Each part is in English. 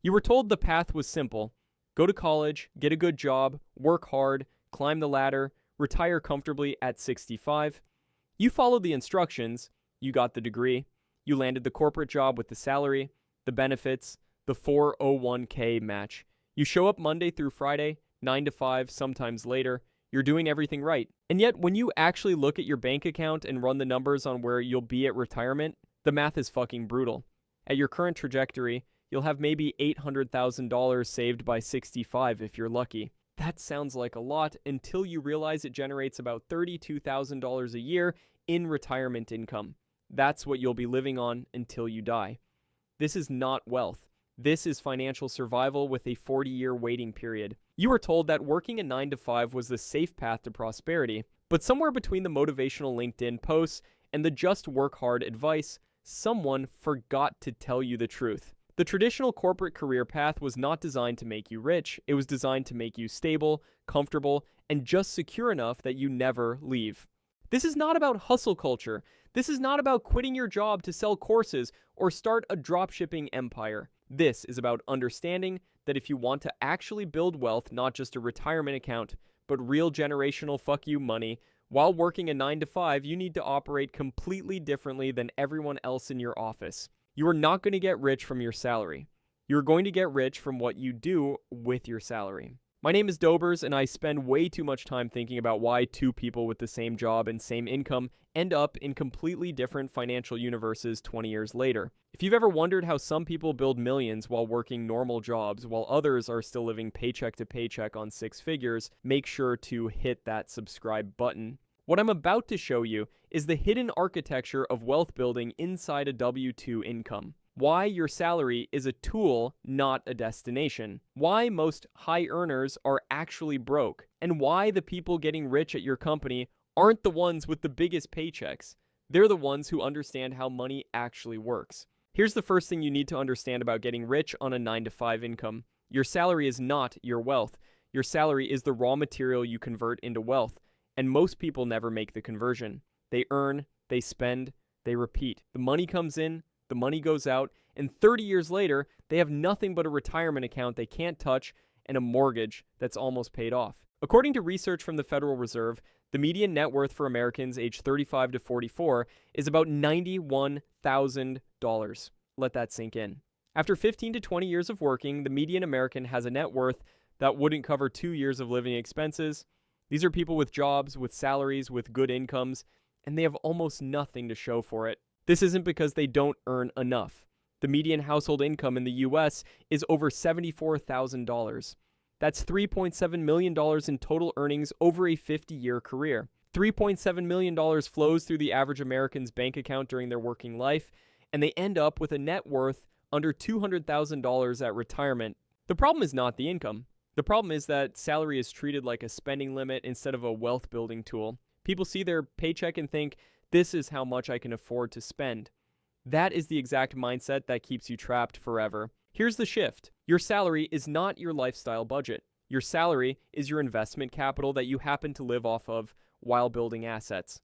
You were told the path was simple: go to college, get a good job, work hard, climb the ladder, retire comfortably at 65. You followed the instructions, you got the degree, you landed the corporate job with the salary, the benefits, the 401k match. You show up Monday through Friday, 9 to 5, sometimes later. You're doing everything right. And yet, when you actually look at your bank account and run the numbers on where you'll be at retirement, the math is fucking brutal. At your current trajectory, you'll have maybe $800,000 saved by 65 if you're lucky. That sounds like a lot until you realize it generates about $32,000 a year in retirement income. That's what you'll be living on until you die. This is not wealth. This is financial survival with a 40-year waiting period. You were told that working a 9 to 5 was the safe path to prosperity, but somewhere between the motivational LinkedIn posts and the just work hard advice, someone forgot to tell you the truth. The traditional corporate career path was not designed to make you rich. It was designed to make you stable, comfortable, and just secure enough that you never leave. This is not about hustle culture. This is not about quitting your job to sell courses or start a dropshipping empire. This is about understanding that if you want to actually build wealth, not just a retirement account, but real generational fuck you money, while working a 9 to 5, you need to operate completely differently than everyone else in your office. You are not going to get rich from your salary. You're going to get rich from what you do with your salary. My name is Dobers, and I spend way too much time thinking about why two people with the same job and same income end up in completely different financial universes 20 years later. If you've ever wondered how some people build millions while working normal jobs, while others are still living paycheck to paycheck on six figures, make sure to hit that subscribe button. What I'm about to show you is the hidden architecture of wealth building inside a W-2 income. Why your salary is a tool, not a destination. Why most high earners are actually broke. And why the people getting rich at your company aren't the ones with the biggest paychecks. They're the ones who understand how money actually works. Here's the first thing you need to understand about getting rich on a 9 to 5 income. Your salary is not your wealth. Your salary is the raw material you convert into wealth. And most people never make the conversion. They earn, they spend, they repeat. The money comes in, the money goes out, and 30 years later, they have nothing but a retirement account they can't touch and a mortgage that's almost paid off. According to research from the Federal Reserve, the median net worth for Americans aged 35 to 44 is about $91,000. Let that sink in. After 15 to 20 years of working, the median American has a net worth that wouldn't cover 2 years of living expenses. These are people with jobs, with salaries, with good incomes, and they have almost nothing to show for it. This isn't because they don't earn enough. The median household income in the US is over $74,000. That's $3.7 million in total earnings over a 50-year career. $3.7 million flows through the average American's bank account during their working life, and they end up with a net worth under $200,000 at retirement. The problem is not the income. The problem is that salary is treated like a spending limit instead of a wealth building tool. People see their paycheck and think, this is how much I can afford to spend. That is the exact mindset that keeps you trapped forever. Here's the shift. Your salary is not your lifestyle budget. Your salary is your investment capital that you happen to live off of while building assets.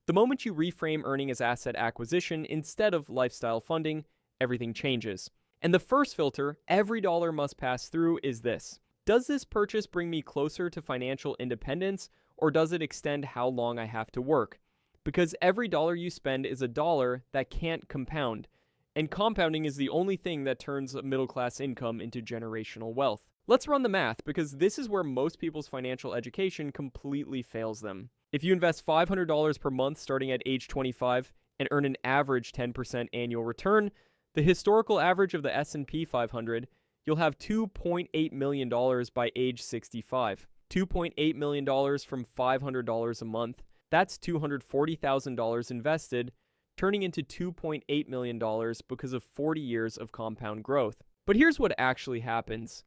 The moment you reframe earning as asset acquisition instead of lifestyle funding, everything changes. And the first filter every dollar must pass through is this. Does this purchase bring me closer to financial independence, or does it extend how long I have to work? Because every dollar you spend is a dollar that can't compound, and compounding is the only thing that turns middle-class income into generational wealth. Let's run the math, because this is where most people's financial education completely fails them. If you invest $500 per month starting at age 25 and earn an average 10% annual return, the historical average of the S&P 500, you'll have $2.8 million by age 65. $2.8 million from $500 a month. That's $240,000 invested, turning into $2.8 million because of 40 years of compound growth. But here's what actually happens.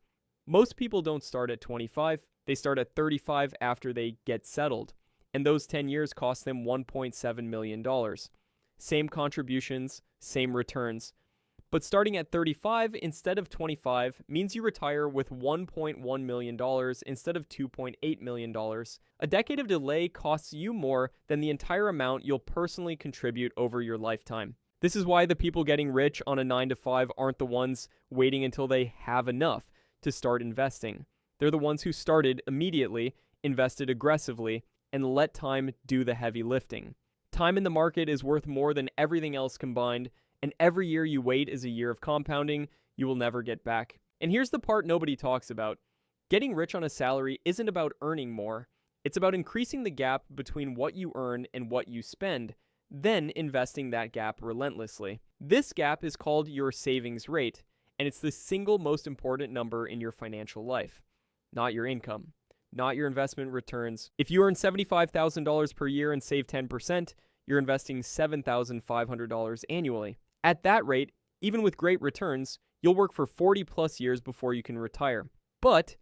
Most people don't start at 25. They start at 35 after they get settled. And those 10 years cost them $1.7 million. Same contributions, same returns. But starting at 35 instead of 25 means you retire with $1.1 million instead of $2.8 million. A decade of delay costs you more than the entire amount you'll personally contribute over your lifetime. This is why the people getting rich on a 9 to 5 aren't the ones waiting until they have enough to start investing. They're the ones who started immediately, invested aggressively, and let time do the heavy lifting. Time in the market is worth more than everything else combined, and every year you wait is a year of compounding you will never get back. And here's the part nobody talks about. Getting rich on a salary isn't about earning more. It's about increasing the gap between what you earn and what you spend, then investing that gap relentlessly. This gap is called your savings rate, and it's the single most important number in your financial life. Not your income, not your investment returns. If you earn $75,000 per year and save 10%, you're investing $7,500 annually. At that rate, even with great returns, you'll work for 40 plus years before you can retire. But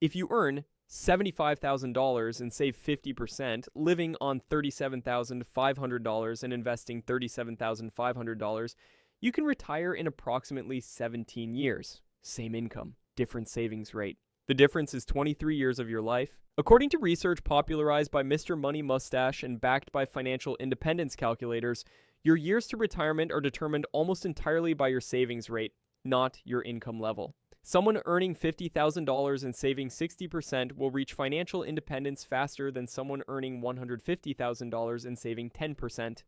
if you earn $75,000 and save 50%, living on $37,500 and investing $37,500, you can retire in approximately 17 years. Same income, different savings rate. The difference is 23 years of your life. According to research popularized by Mr. Money Mustache and backed by financial independence calculators, your years to retirement are determined almost entirely by your savings rate, not your income level. Someone earning $50,000 and saving 60% will reach financial independence faster than someone earning $150,000 and saving 10%.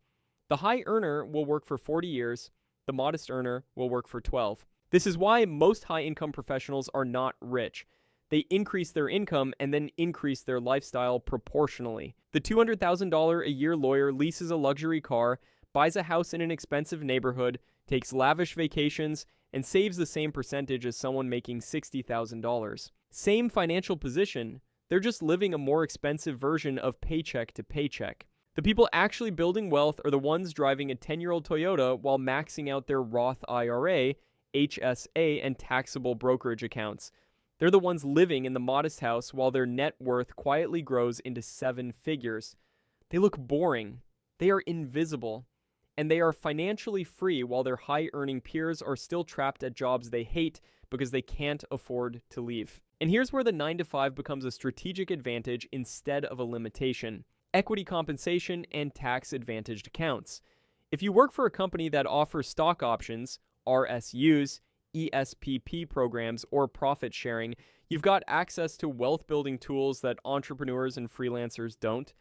The high earner will work for 40 years. The modest earner will work for 12. This is why most high-income professionals are not rich. They increase their income and then increase their lifestyle proportionally. The $200,000 a year lawyer leases a luxury car, buys a house in an expensive neighborhood, takes lavish vacations, and saves the same percentage as someone making $60,000. Same financial position, they're just living a more expensive version of paycheck to paycheck. The people actually building wealth are the ones driving a 10-year-old Toyota while maxing out their Roth IRA, HSA, and taxable brokerage accounts. They're the ones living in the modest house while their net worth quietly grows into 7 figures. They look boring. They are invisible. And they are financially free while their high-earning peers are still trapped at jobs they hate because they can't afford to leave. And here's where the 9 to 5 becomes a strategic advantage instead of a limitation. Equity compensation and tax-advantaged accounts. If you work for a company that offers stock options, RSUs, ESPP programs, or profit sharing, you've got access to wealth-building tools that entrepreneurs and freelancers don't,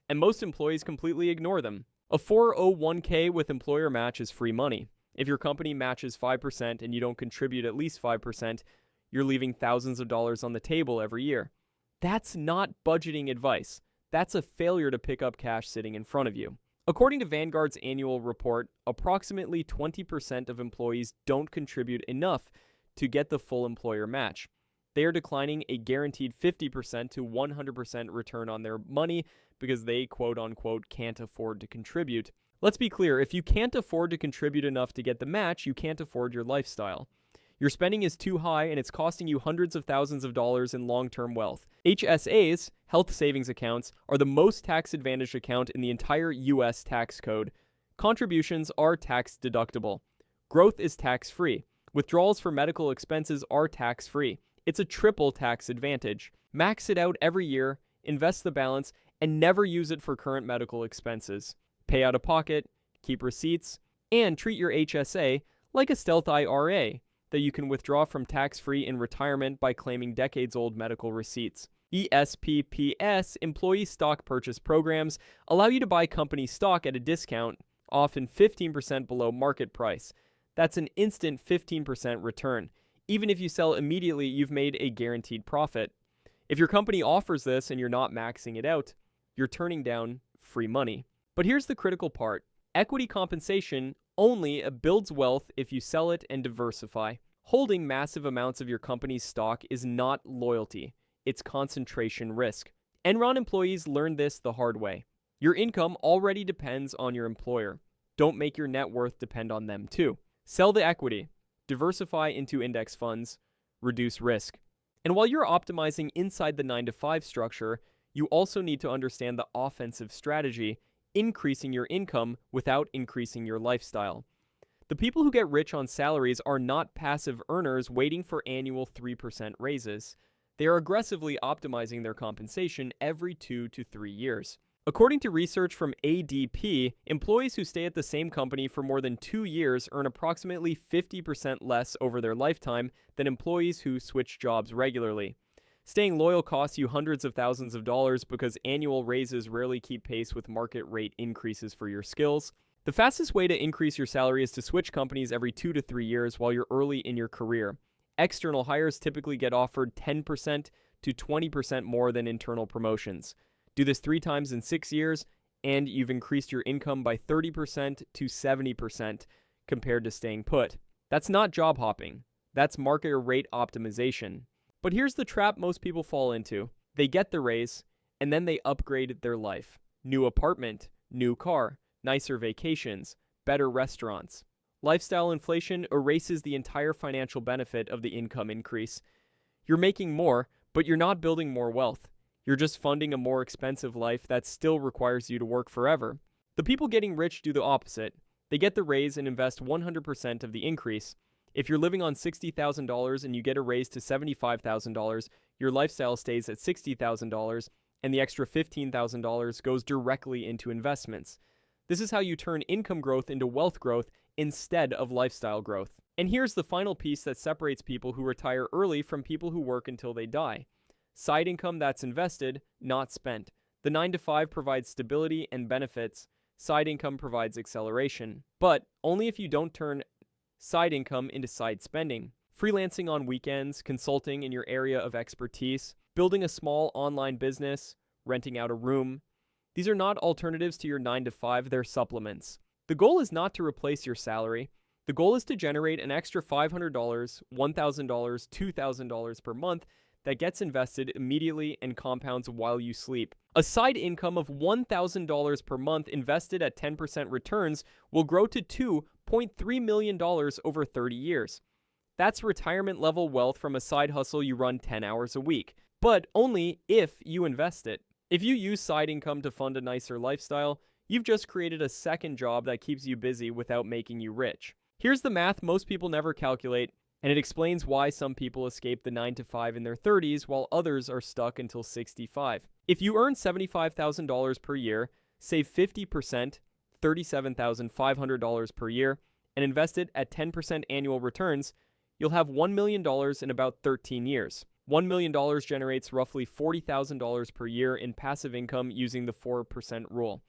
and most employees completely ignore them. A 401k with employer match is free money. If your company matches 5% and you don't contribute at least 5%, you're leaving thousands of dollars on the table every year. That's not budgeting advice. That's a failure to pick up cash sitting in front of you. According to Vanguard's annual report, approximately 20% of employees don't contribute enough to get the full employer match. They are declining a guaranteed 50% to 100% return on their money because they, quote-unquote, can't afford to contribute. Let's be clear, if you can't afford to contribute enough to get the match, you can't afford your lifestyle. Your spending is too high and it's costing you hundreds of thousands of dollars in long-term wealth. HSAs, health savings accounts, are the most tax-advantaged account in the entire U.S. tax code. Contributions are tax-deductible. Growth is tax-free. Withdrawals for medical expenses are tax-free. It's a triple tax advantage. Max it out every year, invest the balance, and never use it for current medical expenses. Pay out of pocket, keep receipts, and treat your HSA like a stealth IRA that you can withdraw from tax-free in retirement by claiming decades-old medical receipts. ESPPS, employee stock purchase programs, allow you to buy company stock at a discount, often 15% below market price. That's an instant 15% return. Even if you sell immediately, you've made a guaranteed profit. If your company offers this and you're not maxing it out, you're turning down free money. But here's the critical part. Equity compensation only builds wealth if you sell it and diversify. Holding massive amounts of your company's stock is not loyalty. It's concentration risk. Enron employees learned this the hard way. Your income already depends on your employer. Don't make your net worth depend on them too. Sell the equity. Diversify into index funds. Reduce risk. And while you're optimizing inside the 9 to 5 structure, you also need to understand the offensive strategy, increasing your income without increasing your lifestyle. The people who get rich on salaries are not passive earners waiting for annual 3% raises. They are aggressively optimizing their compensation every 2 to 3 years. According to research from ADP, employees who stay at the same company for more than 2 years earn approximately 50% less over their lifetime than employees who switch jobs regularly. Staying loyal costs you hundreds of thousands of dollars because annual raises rarely keep pace with market rate increases for your skills. The fastest way to increase your salary is to switch companies every 2 to 3 years while you're early in your career. External hires typically get offered 10% to 20% more than internal promotions. Do this 3 times in 6 years, and you've increased your income by 30% to 70% compared to staying put. That's not job hopping. That's market or rate optimization. But here's the trap most people fall into. They get the raise, and then they upgrade their life. New apartment, new car, nicer vacations, better restaurants. Lifestyle inflation erases the entire financial benefit of the income increase. You're making more, but you're not building more wealth. You're just funding a more expensive life that still requires you to work forever. The people getting rich do the opposite. They get the raise and invest 100% of the increase. If you're living on $60,000 and you get a raise to $75,000, your lifestyle stays at $60,000, and the extra $15,000 goes directly into investments. This is how you turn income growth into wealth growth instead of lifestyle growth. And here's the final piece that separates people who retire early from people who work until they die. Side income that's invested, not spent. The 9 to 5 provides stability and benefits. Side income provides acceleration. But only if you don't turn side income into side spending. Freelancing on weekends, consulting in your area of expertise, building a small online business, renting out a room. These are not alternatives to your 9 to 5, they're supplements. The goal is not to replace your salary. The goal is to generate an extra $500, $1,000, $2,000 per month that gets invested immediately and compounds while you sleep. A side income of $1,000 per month invested at 10% returns will grow to $2.3 million over 30 years. That's retirement level wealth from a side hustle you run 10 hours a week, but only if you invest it. If you use side income to fund a nicer lifestyle, you've just created a second job that keeps you busy without making you rich. Here's the math most people never calculate, and it explains why some people escape the 9 to 5 in their 30s while others are stuck until 65. If you earn $75,000 per year, save 50%, $37,500 per year, and invest it at 10% annual returns, you'll have $1 million in about 13 years. $1 million generates roughly $40,000 per year in passive income using the 4% rule.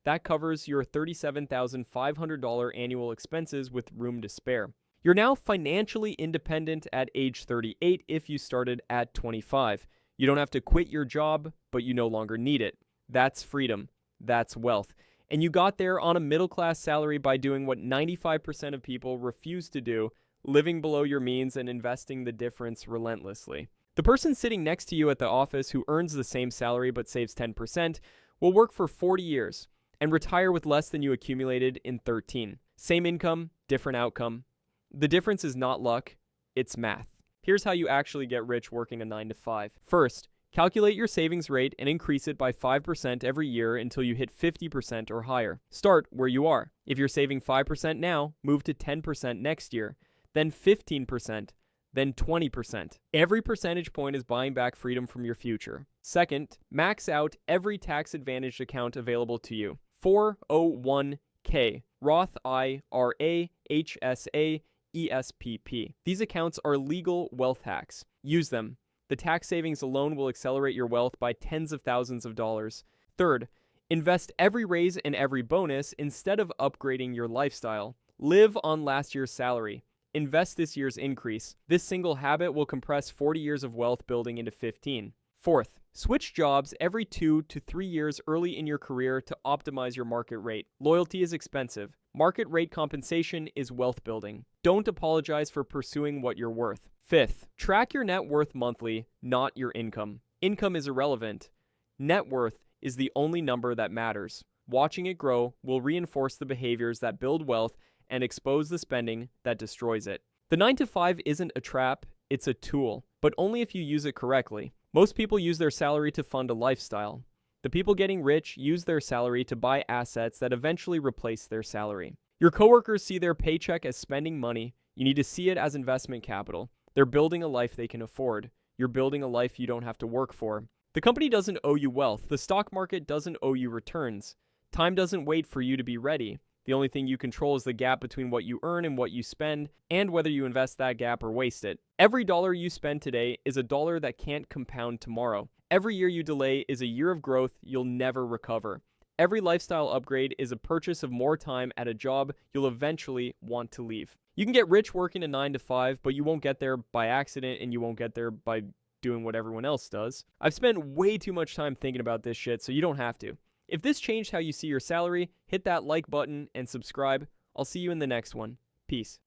That covers your $37,500 annual expenses with room to spare. You're now financially independent at age 38 if you started at 25. You don't have to quit your job, but you no longer need it. That's freedom. That's wealth. And you got there on a middle-class salary by doing what 95% of people refuse to do, living below your means and investing the difference relentlessly. The person sitting next to you at the office who earns the same salary but saves 10% will work for 40 years and retire with less than you accumulated in 13. Same income, different outcome. The difference is not luck, it's math. Here's how you actually get rich working a 9 to 5. First, calculate your savings rate and increase it by 5% every year until you hit 50% or higher. Start where you are. If you're saving 5% now, move to 10% next year, then 15%, then 20%. Every percentage point is buying back freedom from your future. Second, max out every tax-advantaged account available to you. 401k, Roth IRA, HSA, ESPP. These accounts are legal wealth hacks. Use them. The tax savings alone will accelerate your wealth by tens of thousands of dollars. Third, invest every raise and every bonus instead of upgrading your lifestyle. Live on last year's salary. Invest this year's increase. This single habit will compress 40 years of wealth building into 15. Fourth, switch jobs every 2 to 3 years early in your career to optimize your market rate. Loyalty is expensive. Market rate compensation is wealth building. Don't apologize for pursuing what you're worth. Fifth, track your net worth monthly, not your income. Income is irrelevant. Net worth is the only number that matters. Watching it grow will reinforce the behaviors that build wealth and expose the spending that destroys it. The 9 to 5 isn't a trap, it's a tool, but only if you use it correctly. Most people use their salary to fund a lifestyle. The people getting rich use their salary to buy assets that eventually replace their salary. Your coworkers see their paycheck as spending money. You need to see it as investment capital. They're building a life they can afford. You're building a life you don't have to work for. The company doesn't owe you wealth. The stock market doesn't owe you returns. Time doesn't wait for you to be ready. The only thing you control is the gap between what you earn and what you spend, and whether you invest that gap or waste it. Every dollar you spend today is a dollar that can't compound tomorrow. Every year you delay is a year of growth you'll never recover. Every lifestyle upgrade is a purchase of more time at a job you'll eventually want to leave. You can get rich working a 9 to 5, but you won't get there by accident, and you won't get there by doing what everyone else does. I've spent way too much time thinking about this shit, so you don't have to. If this changed how you see your salary, hit that like button and subscribe. I'll see you in the next one. Peace.